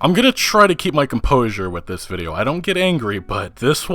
I'm gonna try to keep my composure with this video. I don't get angry, but this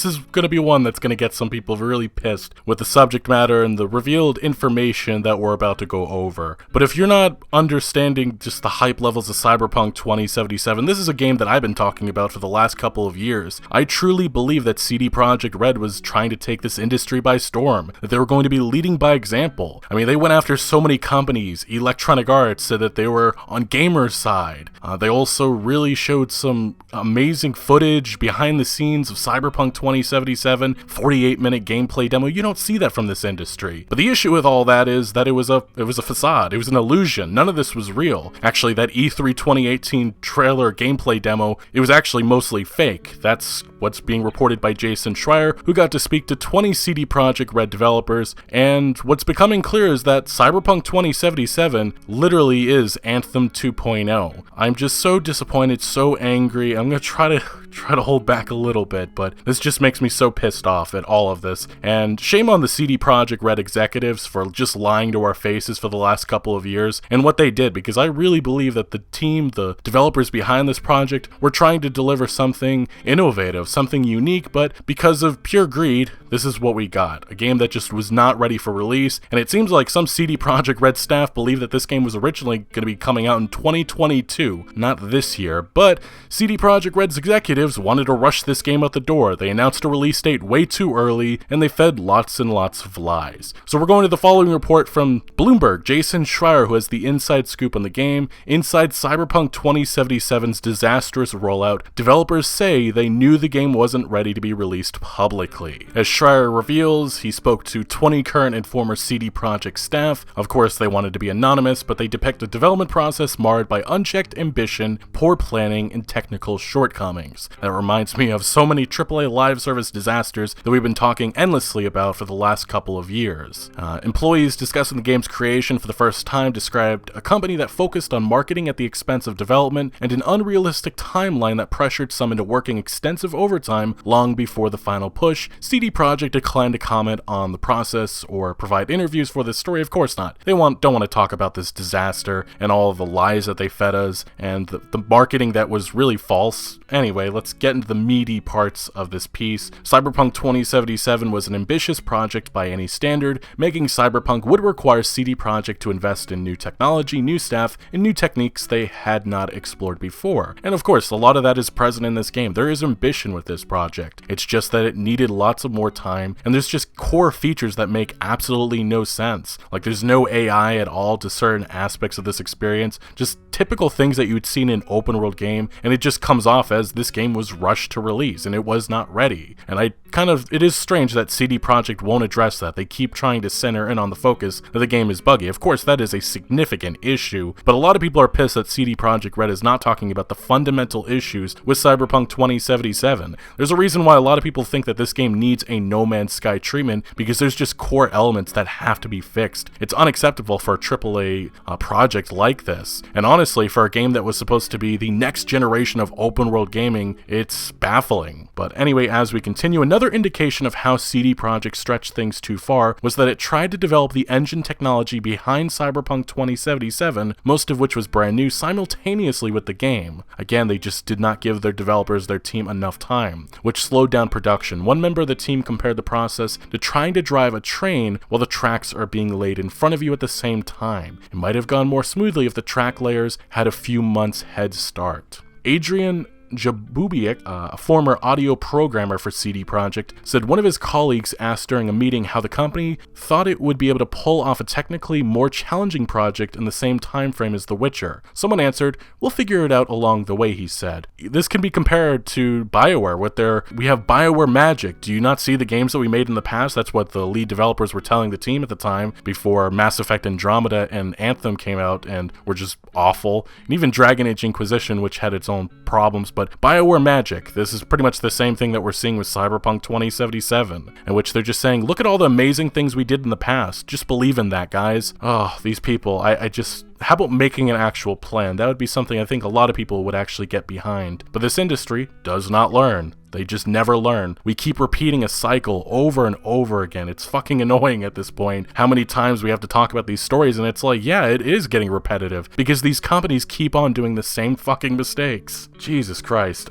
is going to be one that's going to get some people really pissed with the subject matter and the revealed information that we're about to go over. But if you're not understanding just the hype levels of Cyberpunk 2077, this is a game that I've been talking about for the last couple of years. I truly believe that CD Projekt Red was trying to take this industry by storm, that they were going to be leading by example. I mean, they went after so many companies. Electronic Arts said that they were on gamers' side. They also really showed some amazing footage behind the scenes of Cyberpunk 2077, 48-minute gameplay demo. You don't see that from this industry. But the issue with all that is that it was a facade. It was an illusion. None of this was real. Actually, that E3 2018 trailer gameplay demo, it was actually mostly fake. That's what's being reported by Jason Schreier, who got to speak to 20 CD Projekt Red developers, and what's becoming clear is that Cyberpunk 2077 literally is Anthem 2.0. I'm just so disappointed, so angry. I'm gonna try to hold back a little bit, but this just makes me so pissed off at all of this. And shame on the CD Projekt Red executives for just lying to our faces for the last couple of years and what they did, because I really believe that the team, the developers behind this project, were trying to deliver something innovative, something unique, but because of pure greed, this is what we got. A game that just was not ready for release, and it seems like some CD Projekt Red staff believe that this game was originally going to be coming out in 2022, not this year, but CD Projekt Red's executives wanted to rush this game out the door. They announced a release date way too early, and they fed lots and lots of lies. So we're going to the following report from Bloomberg, Jason Schreier, who has the inside scoop on the game. Inside Cyberpunk 2077's disastrous rollout, developers say they knew the game wasn't ready to be released publicly. As Schreier reveals, he spoke to 20 current and former CD Projekt staff. Of course, they wanted to be anonymous, but they depict a development process marred by unchecked ambition, poor planning, and technical shortcomings. That reminds me of so many AAA live service disasters that we've been talking endlessly about for the last couple of years. Employees discussing the game's creation for the first time described a company that focused on marketing at the expense of development and an unrealistic timeline that pressured some into working extensive overtime long before the final push. CD Projekt declined to comment on the process or provide interviews for this story. Of course not. They don't want to talk about this disaster and all of the lies that they fed us and the marketing that was really false. Anyway, let's get into the meaty parts of this piece. Cyberpunk 2077 was an ambitious project by any standard. Making Cyberpunk would require CD Projekt to invest in new technology, new staff, and new techniques they had not explored before. And of course, a lot of that is present in this game. There is ambition with this project. It's just that it needed lots of more time, and there's just core features that make absolutely no sense. Like, there's no AI at all to certain aspects of this experience, just typical things that you'd seen in an open world game, and it just comes off as this game was rushed to release and it was not ready. And it is strange that CD Projekt won't address that. They keep trying to center in on the focus that the game is buggy. Of course, that is a significant issue, but a lot of people are pissed that CD Projekt Red is not talking about the fundamental issues with Cyberpunk 2077. There's a reason why a lot of people think that this game needs a No Man's Sky treatment, because there's just core elements that have to be fixed. It's unacceptable for a AAA project like this. And honestly, for a game that was supposed to be the next generation of open world gaming, it's baffling. But anyway, as we continue, another indication of how CD Projekt stretched things too far was that it tried to develop the engine technology behind Cyberpunk 2077, most of which was brand new, simultaneously with the game. Again, they just did not give their developers, their team, enough time, which slowed down production. One member of the team compared the process to trying to drive a train while the tracks are being laid in front of you at the same time. It might have gone more smoothly if the track layers had a few months head start. Adrian Jabubiak, a former audio programmer for CD Projekt, said one of his colleagues asked during a meeting how the company thought it would be able to pull off a technically more challenging project in the same time frame as The Witcher. Someone answered, "We'll figure it out along the way," he said. This can be compared to BioWare with we have BioWare Magic. Do you not see the games that we made in the past? That's what the lead developers were telling the team at the time, before Mass Effect Andromeda and Anthem came out and were just awful. And even Dragon Age Inquisition, which had its own problems, but BioWare Magic, this is pretty much the same thing that we're seeing with Cyberpunk 2077, in which they're just saying, look at all the amazing things we did in the past. Just believe in that, guys. Oh, these people, I just how about making an actual plan? That would be something I think a lot of people would actually get behind. But this industry does not learn. They just never learn. We keep repeating a cycle over and over again. It's fucking annoying at this point how many times we have to talk about these stories, and it's like, yeah, it is getting repetitive because these companies keep on doing the same fucking mistakes. Jesus Christ.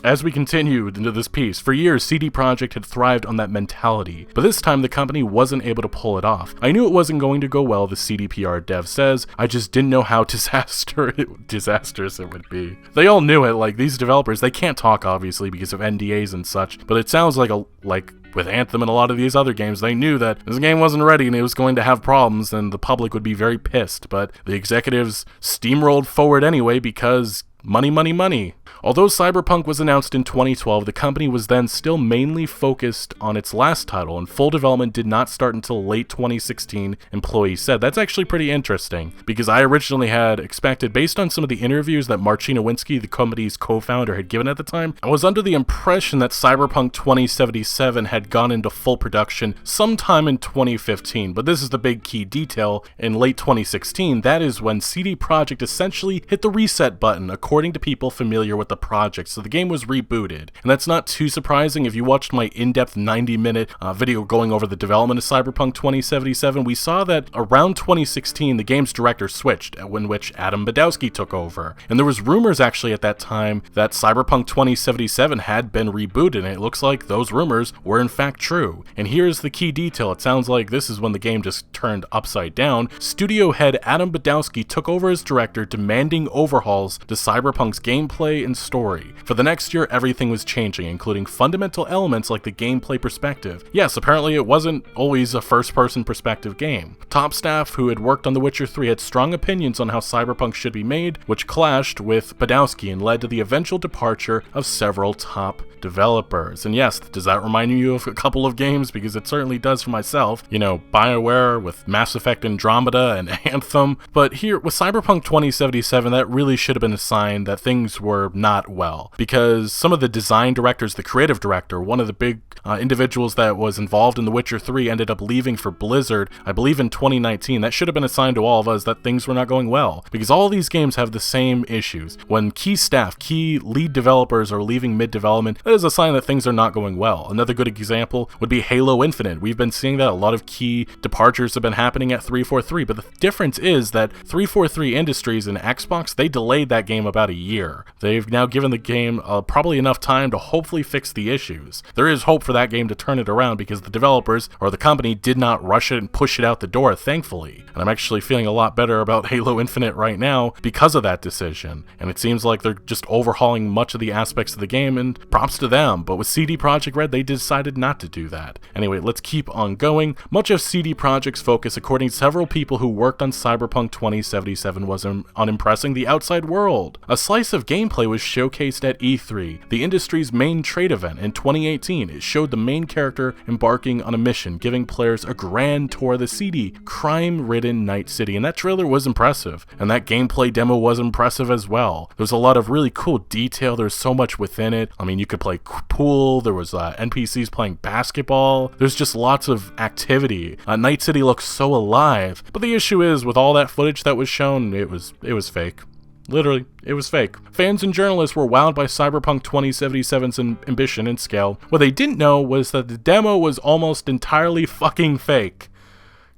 As we continued into this piece, for years CD Projekt had thrived on that mentality, but this time the company wasn't able to pull it off. I knew it wasn't going to go well, the CDPR dev says, I just didn't know how disastrous it would be. They all knew it, like these developers, they can't talk obviously because of NDAs and such, but it sounds like with Anthem and a lot of these other games, they knew that this game wasn't ready and it was going to have problems and the public would be very pissed, but the executives steamrolled forward anyway because money, money, money. Although Cyberpunk was announced in 2012, the company was then still mainly focused on its last title, and full development did not start until late 2016, employees said. That's actually pretty interesting, because I originally had expected, based on some of the interviews that Marcin Nowinski, the company's co-founder, had given at the time, I was under the impression that Cyberpunk 2077 had gone into full production sometime in 2015, but this is the big key detail. In late 2016, that is when CD Projekt essentially hit the reset button, according to people familiar with the project, so the game was rebooted. And that's not too surprising. If you watched my in-depth 90-minute video going over the development of Cyberpunk 2077, we saw that around 2016 the game's director switched, in which Adam Badowski took over. And there was rumors actually at that time that Cyberpunk 2077 had been rebooted, and it looks like those rumors were in fact true. And here's the key detail. It sounds like this is when the game just turned upside down. Studio head Adam Badowski took over as director, demanding overhauls to Cyberpunk's gameplay and story. For the next year, everything was changing, including fundamental elements like the gameplay perspective. Yes, apparently it wasn't always a first-person perspective game. Top staff who had worked on The Witcher 3 had strong opinions on how Cyberpunk should be made, which clashed with Badowski and led to the eventual departure of several top developers. And yes, does that remind you of a couple of games? Because it certainly does for myself. You know, BioWare with Mass Effect Andromeda and Anthem. But here, with Cyberpunk 2077, that really should have been a sign that things were not well. Because some of the design directors, the creative director, one of the big individuals that was involved in The Witcher 3 ended up leaving for Blizzard, I believe in 2019. That should have been a sign to all of us that things were not going well. Because all these games have the same issues. When key staff, key lead developers are leaving mid-development, that is a sign that things are not going well. Another good example would be Halo Infinite. We've been seeing that a lot of key departures have been happening at 343, but the difference is that 343 Industries and Xbox, they delayed that game about a year. They've now given the game probably enough time to hopefully fix the issues. There is hope for that game to turn it around because the developers or the company did not rush it and push it out the door, thankfully. And I'm actually feeling a lot better about Halo Infinite right now because of that decision. And it seems like they're just overhauling much of the aspects of the game, and props to them. But with CD Projekt Red, they decided not to do that. Anyway, let's keep on going. Much of CD Projekt's focus, according to several people who worked on Cyberpunk 2077, was on impressing the outside world. A slice of gameplay was showcased at E3, the industry's main trade event in 2018. It showed the main character embarking on a mission, giving players a grand tour of the seedy, crime-ridden Night City, and that trailer was impressive, and that gameplay demo was impressive as well. There was a lot of really cool detail. There's so much within it. I mean, you could play pool, there was NPCs playing basketball, there's just lots of activity. Night City looks so alive, but the issue is, with all that footage that was shown, it was fake. Literally, it was fake. Fans and journalists were wowed by Cyberpunk 2077's ambition and scale. What they didn't know was that the demo was almost entirely fucking fake.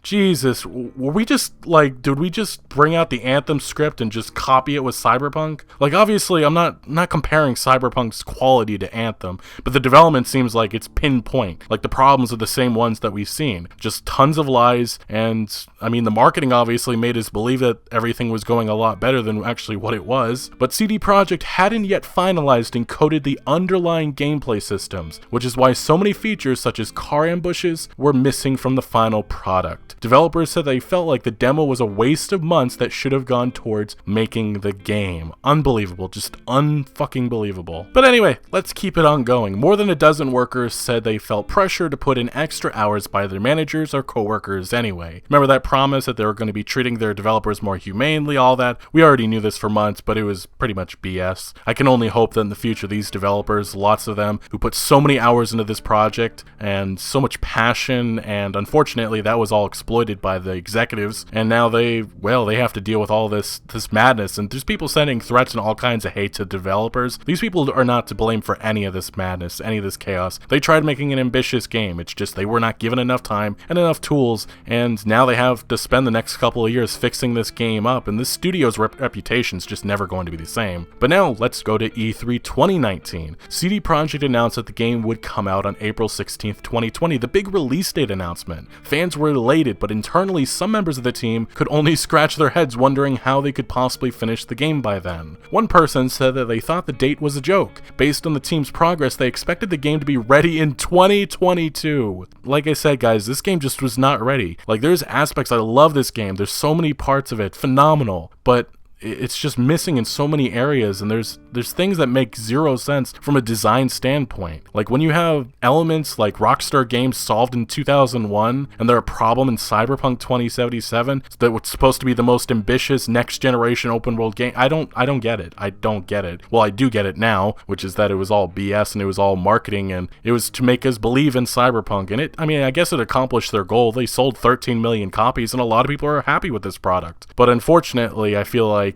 Jesus, were we just, did we just bring out the Anthem script and just copy it with Cyberpunk? Obviously, I'm not comparing Cyberpunk's quality to Anthem, but the development seems like it's pinpoint. The problems are the same ones that we've seen. Just tons of lies, and, I mean, the marketing obviously made us believe that everything was going a lot better than actually what it was, but CD Projekt hadn't yet finalized and coded the underlying gameplay systems, which is why so many features such as car ambushes were missing from the final product. Developers said they felt like the demo was a waste of months that should have gone towards making the game. Unbelievable, just unfucking believable. But anyway, let's keep it on going. More than a dozen workers said they felt pressure to put in extra hours by their managers or coworkers anyway. Remember that promise that they were going to be treating their developers more humanely, all that? We already knew this for months, but it was pretty much BS. I can only hope that in the future these developers, lots of them, who put so many hours into this project and so much passion, and unfortunately that was all exploited by the executives, and now they have to deal with all this madness, and there's people sending threats and all kinds of hate to developers. These people are not to blame for any of this madness, any of this chaos. They tried making an ambitious game, it's just they were not given enough time and enough tools, and now they have to spend the next couple of years fixing this game up, and this studio's reputation is just never going to be the same. But now, let's go to E3 2019. CD Projekt announced that the game would come out on April 16th, 2020, the big release date announcement. Fans were elated, but internally, some members of the team could only scratch their heads wondering how they could possibly finish the game by then. One person said that they thought the date was a joke. Based on the team's progress, they expected the game to be ready in 2022. Like I said, guys, this game just was not ready. Like, there's aspects, I love this game, there's so many parts of it, phenomenal, but it's just missing in so many areas, and there's things that make zero sense from a design standpoint. Like when you have elements like Rockstar Games solved in 2001 and they're a problem in Cyberpunk 2077 that was supposed to be the most ambitious next generation open world game. I don't get it. I don't get it. Well, I do get it now, which is that it was all BS and it was all marketing and it was to make us believe in Cyberpunk, and I guess it accomplished their goal. They sold 13 million copies and a lot of people are happy with this product. But unfortunately, I feel like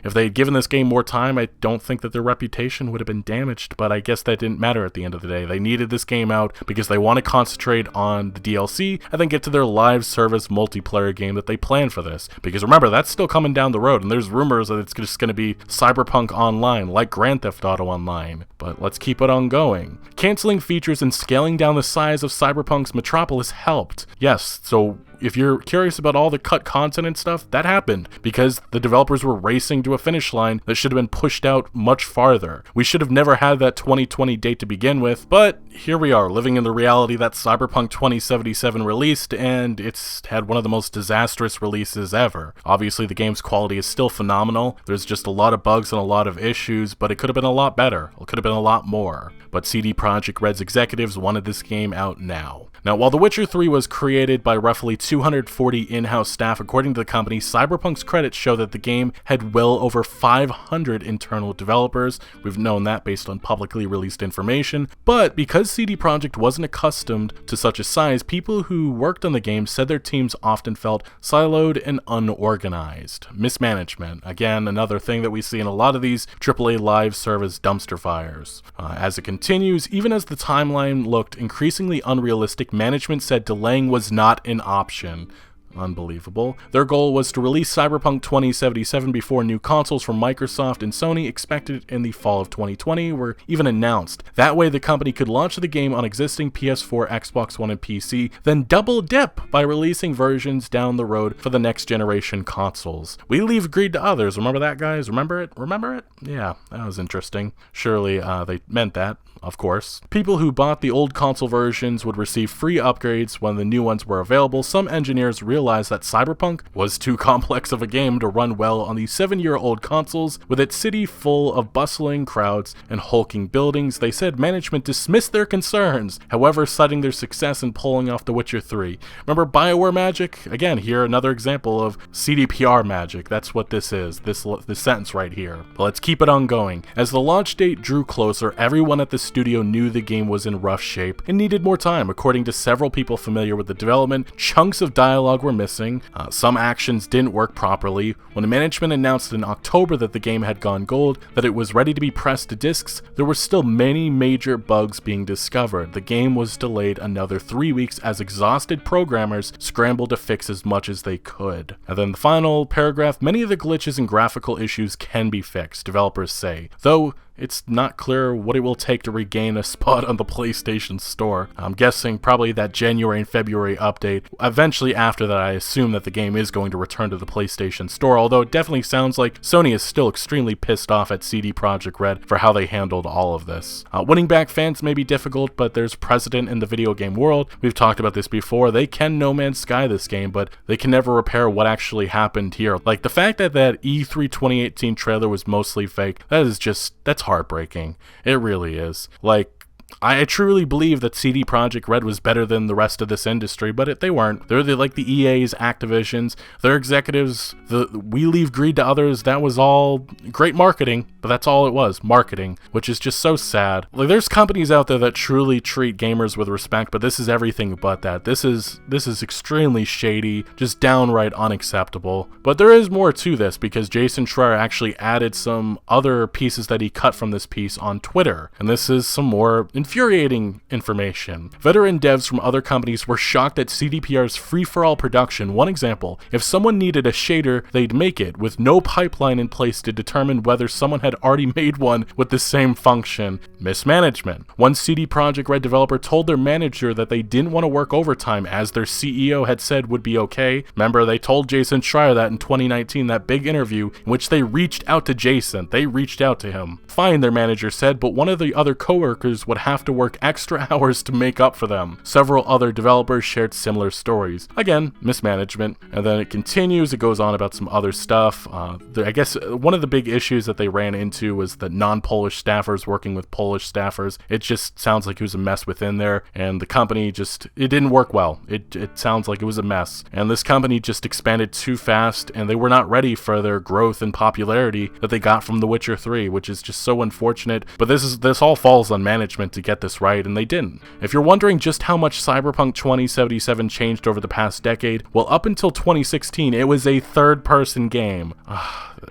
if they had given this game more time, I don't think that their reputation would have been damaged, but I guess that didn't matter at the end of the day. They needed this game out because they want to concentrate on the DLC and then get to their live service multiplayer game that they planned for this. Because remember, that's still coming down the road, and there's rumors that it's just going to be Cyberpunk Online, like Grand Theft Auto Online. But let's keep it on going. Canceling features and scaling down the size of Cyberpunk's Metropolis helped. Yes, so if you're curious about all the cut content and stuff, that happened because the developers were racing to a finish line that should have been pushed out much farther. We should have never had that 2020 date to begin with, but here we are, living in the reality that Cyberpunk 2077 released, and it's had one of the most disastrous releases ever. Obviously, the game's quality is still phenomenal. There's just a lot of bugs and a lot of issues, but it could have been a lot better. It could have been a lot more. But CD Projekt Red's executives wanted this game out now. Now, while The Witcher 3 was created by roughly 240 in-house staff, according to the company, Cyberpunk's credits show that the game had well over 500 internal developers. We've known that based on publicly released information, but because CD Projekt wasn't accustomed to such a size, people who worked on the game said their teams often felt siloed and unorganized. Mismanagement, again, another thing that we see in a lot of these AAA live service dumpster fires. As it continues, even as the timeline looked increasingly unrealistic, management said delaying was not an option. Unbelievable. Their goal was to release Cyberpunk 2077 before new consoles from Microsoft and Sony, expected in the fall of 2020, were even announced. That way the company could launch the game on existing PS4, Xbox One, and PC, then double dip by releasing versions down the road for the next generation consoles. We leave greed to others. Remember that, guys? Remember it? Remember it? Yeah, that was interesting. Surely they meant that. Of course. People who bought the old console versions would receive free upgrades when the new ones were available. Some engineers realized that Cyberpunk was too complex of a game to run well on the 7-year-old consoles. With its city full of bustling crowds and hulking buildings, they said management dismissed their concerns, however citing their success in pulling off The Witcher 3. Remember BioWare magic? Again, here another example of CDPR magic. That's what this is, this sentence right here. But let's keep it on going. As the launch date drew closer, everyone at the studio knew the game was in rough shape and needed more time. According to several people familiar with the development, chunks of dialogue were missing, some actions didn't work properly. When the management announced in October that the game had gone gold, that it was ready to be pressed to discs, there were still many major bugs being discovered. The game was delayed another 3 weeks as exhausted programmers scrambled to fix as much as they could. And then the final paragraph, many of the glitches and graphical issues can be fixed, developers say, though it's not clear what it will take to regain a spot on the PlayStation Store. I'm guessing probably that January and February update. Eventually after that, I assume that the game is going to return to the PlayStation Store, although it definitely sounds like Sony is still extremely pissed off at CD Projekt Red for how they handled all of this. Winning back fans may be difficult, but there's precedent in the video game world. We've talked about this before. They can No Man's Sky this game, but they can never repair what actually happened here. Like the fact that that E3 2018 trailer was mostly fake, that's heartbreaking. It really is. Like, I truly believe that CD Projekt Red was better than the rest of this industry, but they weren't. They're like the EAs, Activisions, their executives, we leave greed to others. That was all great marketing, but that's all it was, marketing, which is just so sad. Like, there's companies out there that truly treat gamers with respect, but this is everything but that. This is extremely shady, just downright unacceptable. But there is more to this, because Jason Schreier actually added some other pieces that he cut from this piece on Twitter, and this is some more infuriating information. Veteran devs from other companies were shocked at CDPR's free-for-all production. One example, if someone needed a shader, they'd make it, with no pipeline in place to determine whether someone had already made one with the same function. Mismanagement. One CD Projekt Red developer told their manager that they didn't want to work overtime, as their CEO had said would be okay. Remember, they told Jason Schreier that in 2019, that big interview in which they reached out to Jason. They reached out to him. Fine, their manager said, but one of the other coworkers would have to work extra hours to make up for them. Several other developers shared similar stories. Again, mismanagement. And then it continues, it goes on about some other stuff. I guess one of the big issues that they ran into was the non-Polish staffers working with Polish staffers. It just sounds like it was a mess within there, and the company it didn't work well. It sounds like it was a mess. And this company just expanded too fast, and they were not ready for their growth and popularity that they got from The Witcher 3, which is just so unfortunate. But this all falls on management to get this right, and they didn't. If you're wondering just how much Cyberpunk 2077 changed over the past decade, well, up until 2016, it was a third-person game.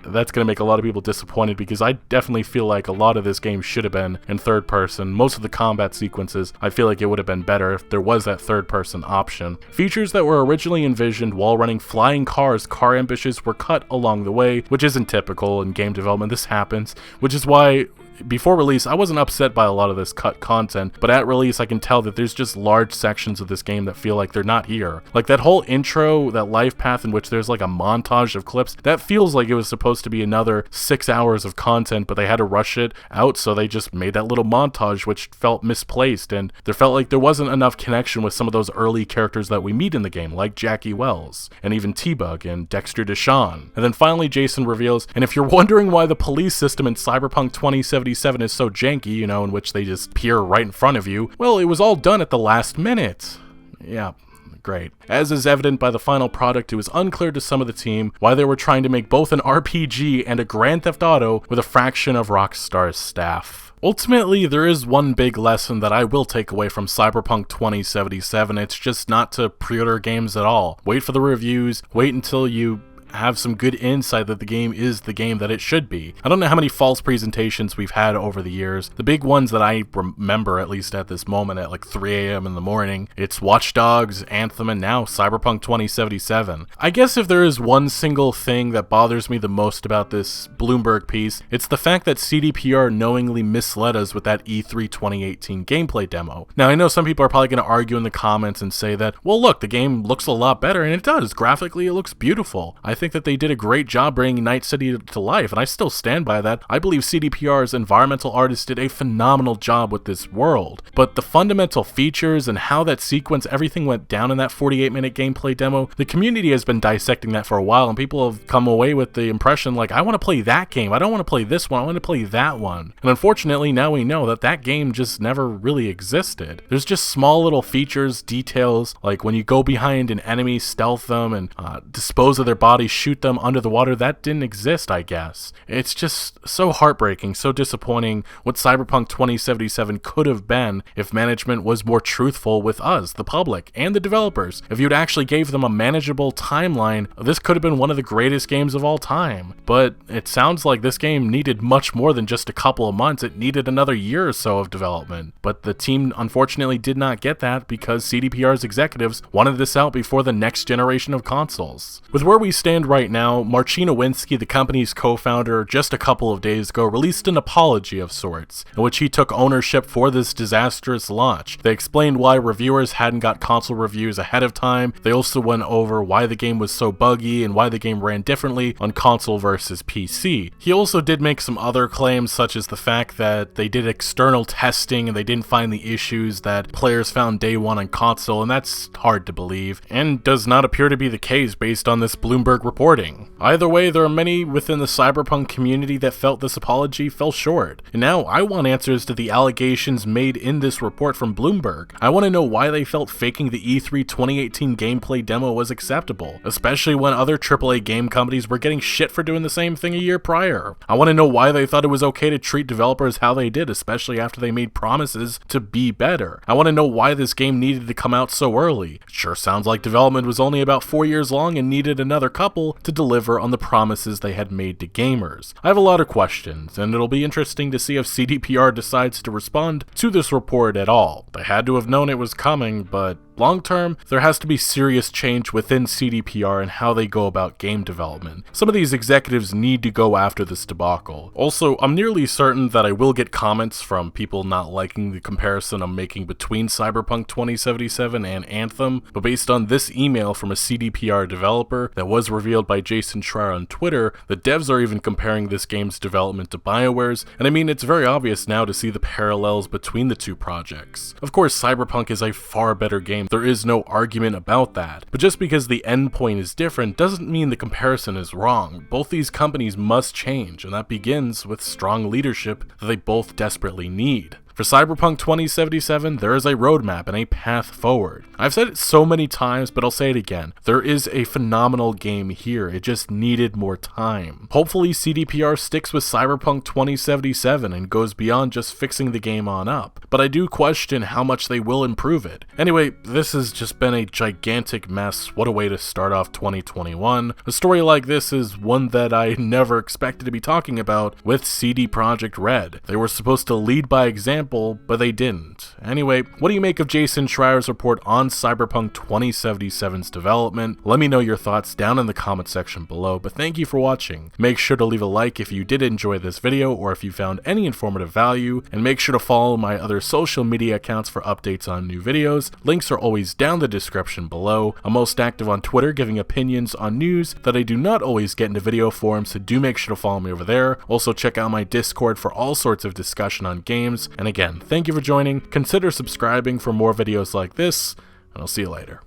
That's going to make a lot of people disappointed, because I definitely feel like a lot of this game should have been in third person. Most of the combat sequences, I feel like it would have been better if there was that third person option. Features that were originally envisioned while running flying cars, car ambushes, were cut along the way, which isn't typical in game development. This happens, which is why before release, I wasn't upset by a lot of this cut content, but at release I can tell that there's just large sections of this game that feel like they're not here. Like that whole intro, that life path in which there's like a montage of clips, that feels like it was supposed to be another 6 hours of content, but they had to rush it out, so they just made that little montage, which felt misplaced, and there felt like there wasn't enough connection with some of those early characters that we meet in the game, like Jackie Wells, and even T-Bug, and Dexter Deshawn. And then finally Jason reveals, and if you're wondering why the police system in Cyberpunk 2077 is so janky, in which they just appear right in front of you, well, it was all done at the last minute. Yeah. Great. As is evident by the final product, it was unclear to some of the team why they were trying to make both an RPG and a Grand Theft Auto with a fraction of Rockstar's staff. Ultimately, there is one big lesson that I will take away from Cyberpunk 2077. It's just not to pre-order games at all. Wait for the reviews, wait until you have some good insight that the game is the game that it should be. I don't know how many false presentations we've had over the years. The big ones that I remember, at least at this moment, at like 3 a.m. in the morning, it's Watch Dogs, Anthem, and now Cyberpunk 2077. I guess if there is one single thing that bothers me the most about this Bloomberg piece, it's the fact that CDPR knowingly misled us with that E3 2018 gameplay demo. Now, I know some people are probably going to argue in the comments and say that, well, look, the game looks a lot better, and it does. Graphically, it looks beautiful. I think that they did a great job bringing Night City to life, and I still stand by that. I believe CDPR's environmental artists did a phenomenal job with this world, but the fundamental features and how that sequence, everything went down in that 48-minute gameplay demo, the community has been dissecting that for a while, and people have come away with the impression like, I want to play that game, I don't want to play this one, I want to play that one. And unfortunately, now we know that that game just never really existed. There's just small little features, details, like when you go behind an enemy, stealth them, and dispose of their bodies, shoot them under the water. That didn't exist, I guess. It's just so heartbreaking, so disappointing what Cyberpunk 2077 could have been if management was more truthful with us, the public, and the developers. If you'd actually gave them a manageable timeline, this could have been one of the greatest games of all time. But it sounds like this game needed much more than just a couple of months. It needed another year or so of development. But the team unfortunately did not get that because CDPR's executives wanted this out before the next generation of consoles. With where we stand right now, Marcin Nowinski, the company's co-founder, just a couple of days ago released an apology of sorts, in which he took ownership for this disastrous launch. They explained why reviewers hadn't got console reviews ahead of time. They also went over why the game was so buggy and why the game ran differently on console versus PC. He also did make some other claims, such as the fact that they did external testing and they didn't find the issues that players found day one on console, and that's hard to believe, and does not appear to be the case based on this Bloomberg reporting. Either way, there are many within the Cyberpunk community that felt this apology fell short. And now I want answers to the allegations made in this report from Bloomberg. I want to know why they felt faking the E3 2018 gameplay demo was acceptable, especially when other AAA game companies were getting shit for doing the same thing a year prior. I want to know why they thought it was okay to treat developers how they did, especially after they made promises to be better. I want to know why this game needed to come out so early. It sure sounds like development was only about 4 years long and needed another couple to deliver on the promises they had made to gamers. I have a lot of questions, and it'll be interesting to see if CDPR decides to respond to this report at all. They had to have known it was coming, but long term, there has to be serious change within CDPR and how they go about game development. Some of these executives need to go after this debacle. Also, I'm nearly certain that I will get comments from people not liking the comparison I'm making between Cyberpunk 2077 and Anthem, but based on this email from a CDPR developer that was revealed by Jason Schreier on Twitter, the devs are even comparing this game's development to BioWare's, and I mean, it's very obvious now to see the parallels between the two projects. Of course, Cyberpunk is a far better game. There is no argument about that. But just because the endpoint is different doesn't mean the comparison is wrong. Both these companies must change, and that begins with strong leadership that they both desperately need. For Cyberpunk 2077, there is a roadmap and a path forward. I've said it so many times, but I'll say it again. There is a phenomenal game here. It just needed more time. Hopefully CDPR sticks with Cyberpunk 2077 and goes beyond just fixing the game on up. But I do question how much they will improve it. Anyway, this has just been a gigantic mess. What a way to start off 2021. A story like this is one that I never expected to be talking about with CD Projekt Red. They were supposed to lead by example, but they didn't. Anyway, what do you make of Jason Schreier's report on Cyberpunk 2077's development? Let me know your thoughts down in the comment section below, but thank you for watching. Make sure to leave a like if you did enjoy this video or if you found any informative value, and make sure to follow my other social media accounts for updates on new videos. Links are always down the description below. I'm most active on Twitter, giving opinions on news that I do not always get into video form, so do make sure to follow me over there. Also check out my Discord for all sorts of discussion on games, and again, thank you for joining. Consider subscribing for more videos like this, and I'll see you later.